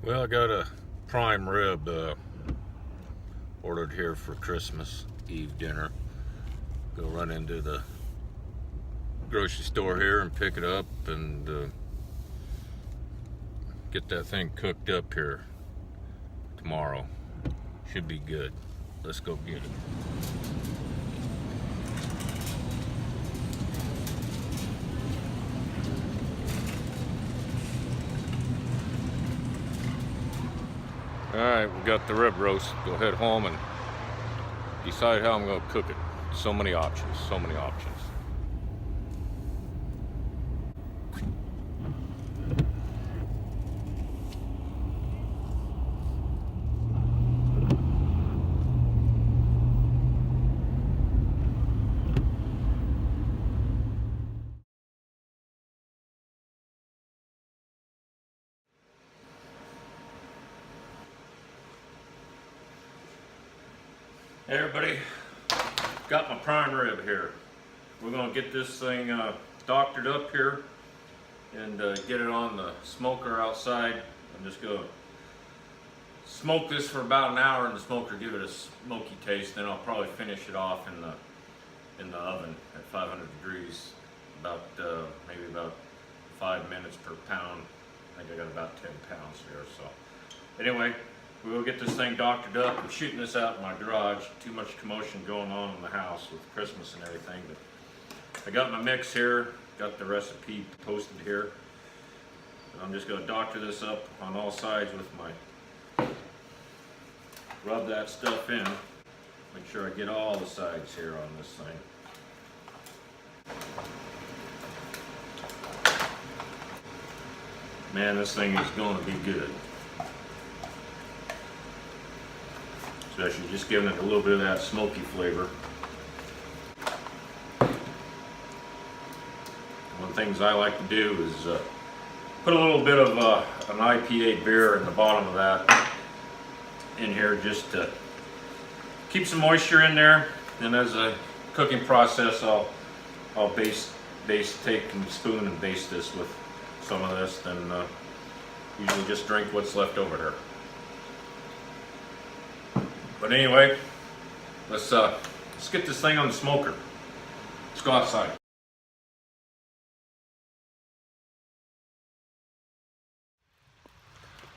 Well, I got a prime rib ordered here for Christmas Eve dinner. Go run into the grocery store here and pick it up and get that thing cooked up here tomorrow. Should be good. Let's go get it. Alright, we got the rib roast. Go head home and decide how I'm going to cook it. So many options, so many options. Hey everybody, got my prime rib here. We're going to get this thing doctored up here and get it on the smoker outside. I'm just going to smoke this for about an hour in the smoker, give it a smoky taste. Then I'll probably finish it off in the oven at 500 degrees, about maybe about 5 minutes per pound. I think I got about 10 pounds here. So anyway, we will get this thing doctored up. I'm shooting this out in my garage. Too much commotion going on in the house with Christmas and everything. But I got my mix here, got the recipe posted here. And I'm just going to doctor this up on all sides with my, rub that stuff in. Make sure I get all the sides here on this thing. Man, this thing is going to be good. Especially just giving it a little bit of that smoky flavor. One of the things I like to do is put a little bit of an IPA beer in the bottom of that in here, just to keep some moisture in there. And as a cooking process, I'll take a spoon and baste this with some of this. Then usually just drink what's left over here. But anyway, let's get this thing on the smoker. Let's go outside.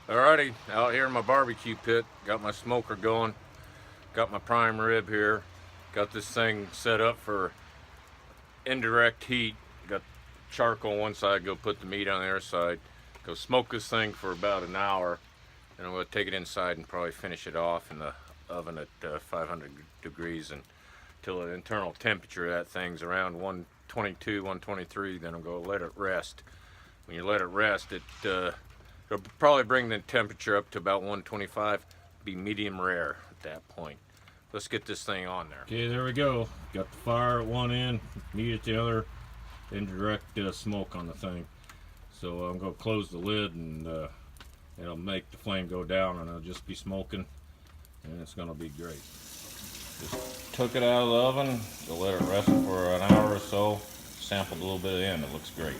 Alrighty, out here in my barbecue pit, got my smoker going, got my prime rib here, got this thing set up for indirect heat. Got charcoal on one side, go put the meat on the other side. Go smoke this thing for about an hour, and I'm going to take it inside and probably finish it off in the oven at 500 degrees until the internal temperature of that thing's around 122, 123. Then I'm going to let it rest. When you let it rest, it'll probably bring the temperature up to about 125. Be medium rare at that point. Let's get this thing on there. Okay, there we go. Got the fire at one end, meat at the other, indirect smoke on the thing. So I'm going to close the lid and it'll make the flame go down, and it'll just be smoking. And it's going to be great. Just took it out of the oven, to let it rest for an hour or so. Sampled a little bit of the end. It looks great.